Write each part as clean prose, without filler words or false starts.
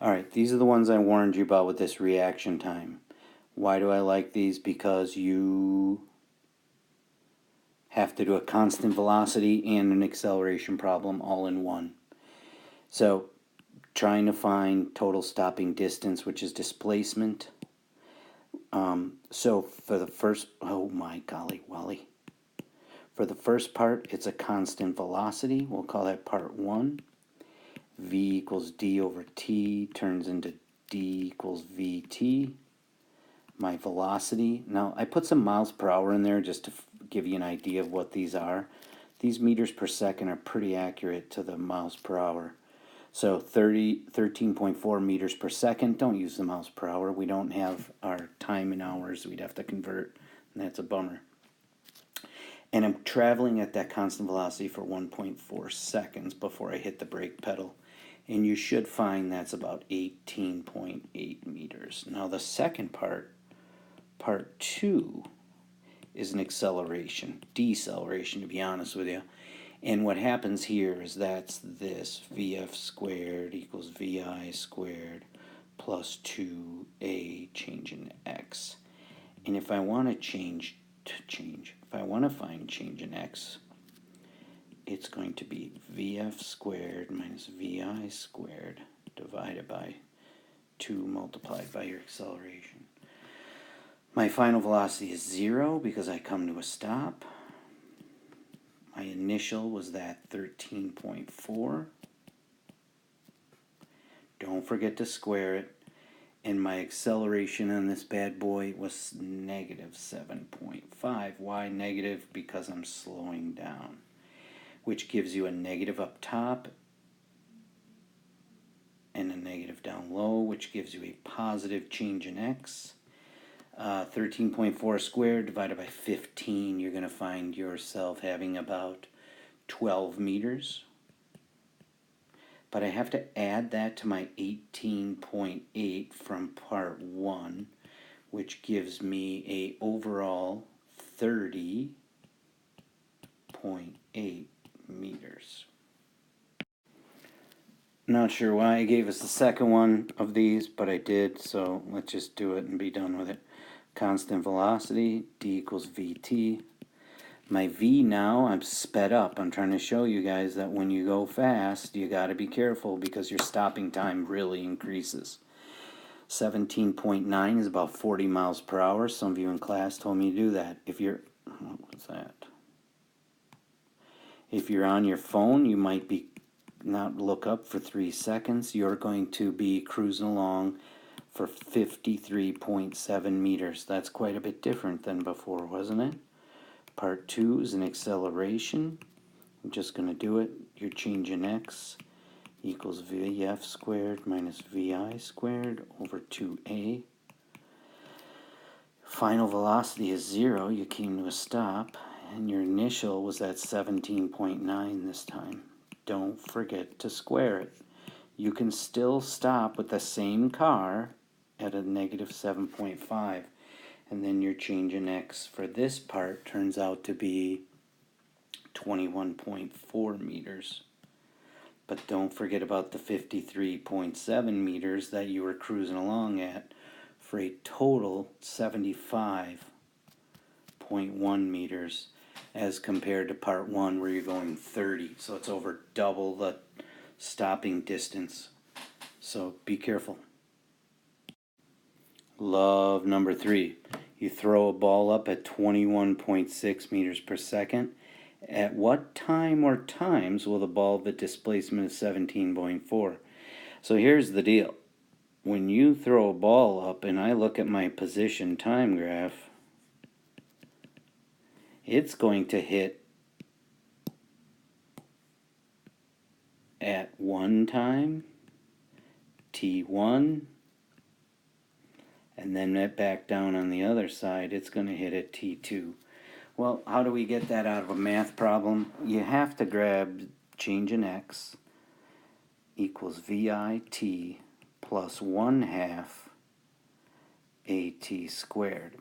Alright, these are the ones I warned you about with this reaction time. Why do I like these? Because you have to do a constant velocity and an acceleration problem all in one. So, trying to find total stopping distance, which is displacement. So for the first, oh my golly, Wally. For the first part, it's a constant velocity. We'll call that part 1. V equals d over t turns into d equals vt. My velocity, now I put some miles per hour in there just to give you an idea of what these are. These meters per second are pretty accurate to the miles per hour. So 13.4 meters per second. Don't use the miles per hour. We don't have our time in hours. We'd have to convert, and that's a bummer. And I'm traveling at that constant velocity for 1.4 seconds before I hit the brake pedal. And you should find that's about 18.8 meters. Now the second part, part 2, is an acceleration, deceleration to be honest with you. And what happens here is that's this, Vf squared equals Vi squared plus 2a change in x. And if I want if I want to find change in x, it's going to be Vf squared minus Vi squared divided by 2 multiplied by your acceleration. My final velocity is 0 because I come to a stop. My initial was that 13.4. Don't forget to square it. And my acceleration on this bad boy was negative 7.5. Why negative? Because I'm slowing down, which gives you a negative up top and a negative down low, which gives you a positive change in x. 13.4 squared divided by 15, you're going to find yourself having about 12 meters. But I have to add that to my 18.8 from part 1, which gives me a overall 30.8 meters. Not sure why I gave us the second one of these, but I did, so let's just do it and be done with it. Constant velocity, d equals vt. My v now, I'm sped up. I'm trying to show you guys that when you go fast, you got to be careful because your stopping time really increases. 17.9 is about 40 miles per hour. Some of you in class told me to do that. If you're, what's that? If you're on your phone, you might be not look up for 3 seconds. You're going to be cruising along for 53.7 meters. That's quite a bit different than before, wasn't it? Part 2 is an acceleration. I'm just going to do it. Your change in x equals Vf squared minus Vi squared over 2a. Final velocity is 0. You came to a stop. And your initial was at 17.9 this time. Don't forget to square it. You can still stop with the same car at a negative 7.5. And then your change in x for this part turns out to be 21.4 meters. But don't forget about the 53.7 meters that you were cruising along at for a total 75.1 meters as compared to part 1 where you're going 30. So it's over double the stopping distance. So be careful. Love number 3. You throw a ball up at 21.6 meters per second. At what time or times will the ball have a displacement of 17.4? So here's the deal. When you throw a ball up and I look at my position time graph, it's going to hit at 1 time, T1, and then back down on the other side, it's going to hit at T2. Well, how do we get that out of a math problem? You have to grab change in x equals VIT plus 1/2 AT squared.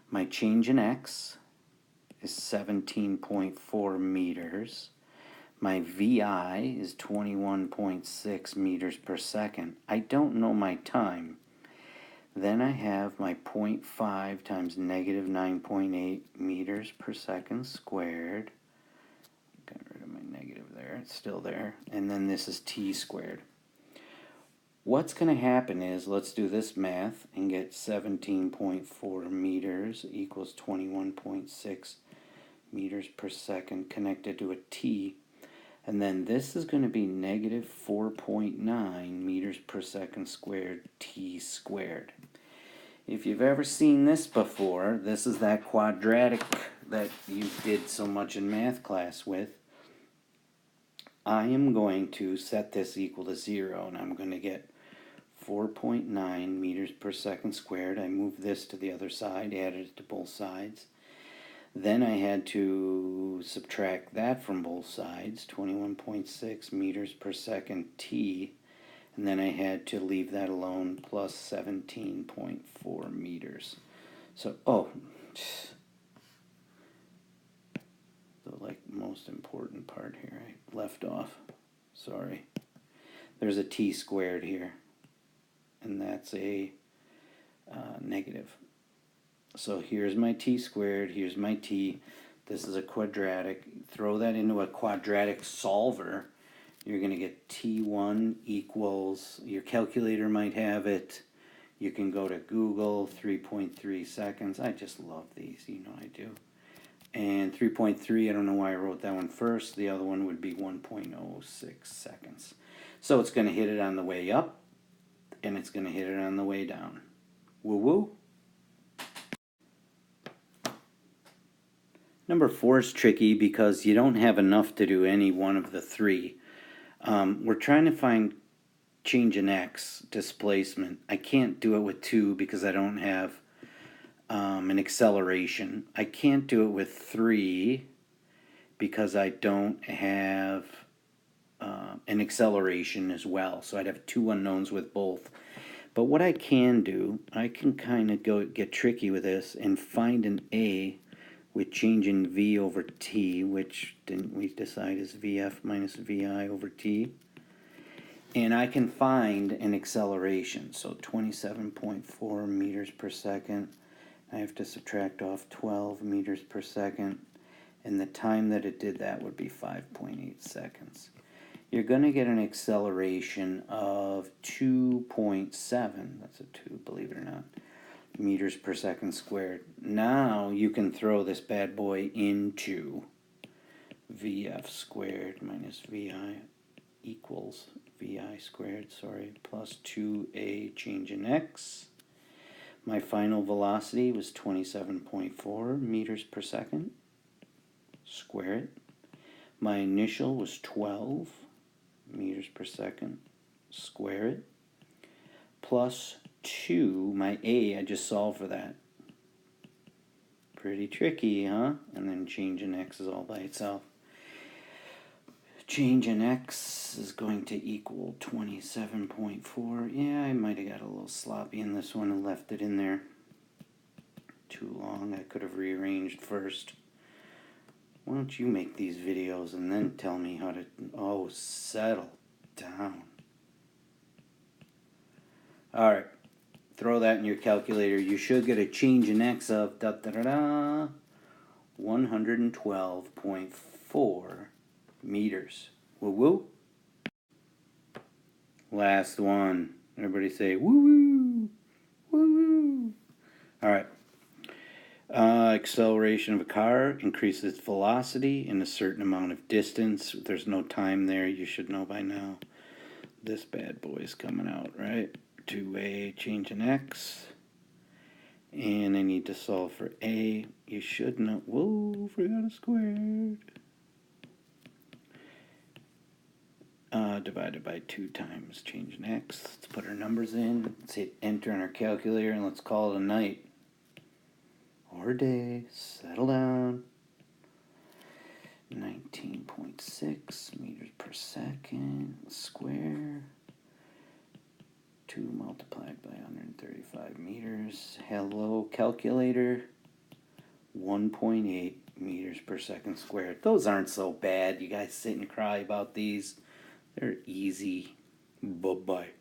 My change in x is 17.4 meters. My VI is 21.6 meters per second. I don't know my time. Then I have my 0.5 times negative 9.8 meters per second squared. Got rid of my negative there. It's still there. And then this is t squared. What's going to happen is, let's do this math and get 17.4 meters equals 21.6 meters per second connected to a t. And then this is going to be negative 4.9 meters per second squared t squared. If you've ever seen this before, this is that quadratic that you did so much in math class with. I am going to set this equal to 0, and I'm going to get 4.9 meters per second squared. I moved this to the other side, added it to both sides. Then I had to subtract that from both sides, 21.6 meters per second t, and then I had to leave that alone, plus 17.4 meters. So, the most important part here I left off. Sorry. There's a t squared here, and that's a negative. So here's my t squared, here's my t. This is a quadratic. Throw that into a quadratic solver. You're going to get t1 equals, your calculator might have it. You can go to Google, 3.3 seconds. I just love these, you know I do. And 3.3, I don't know why I wrote that one first. The other one would be 1.06 seconds. So it's going to hit it on the way up, and it's going to hit it on the way down. Woo-woo. Number 4 is tricky because you don't have enough to do any one of the three. We're trying to find change in x, displacement. I can't do it with 2 because I don't have an acceleration. I can't do it with 3 because I don't have an acceleration as well. So I'd have 2 unknowns with both. But what I can do, I can kind of get tricky with this and find an a with change in v over t, which didn't we decide is vf minus vi over t. And I can find an acceleration. So 27.4 meters per second. I have to subtract off 12 meters per second. And the time that it did that would be 5.8 seconds. You're going to get an acceleration of 2.7, that's a 2, believe it or not, meters per second squared. Now you can throw this bad boy into vf squared minus vi equals vi squared, plus 2a change in x. My final velocity was 27.4 meters per second. Square it. My initial was 12 meters per second. Square it. Plus 2, my a, I just solved for that. Pretty tricky, huh? And then change in x is all by itself. Change in x is going to equal 27.4. Yeah, I might have got a little sloppy in this one and left it in there too long. I could have rearranged first. Why don't you make these videos and then tell me how to... Oh, settle down. Alright, throw that in your calculator. You should get a change in x of 112.4 meters. Woo woo. Last one. Everybody say woo woo. Woo woo. Alright. Acceleration of a car increases velocity in a certain amount of distance. There's no time there. You should know by now. This bad boy is coming out, right? 2a change in x. And I need to solve for a. You should know. Whoa, forgot a squared. Divided by 2 times change in x. Let's put our numbers in. Let's hit enter on our calculator and let's call it a night. Or a day. Settle down. 19.6 meters per second square. 2 multiplied by 135 meters. Hello, calculator. 1.8 meters per second squared. Those aren't so bad. You guys sit and cry about these. They're easy. Bye-bye.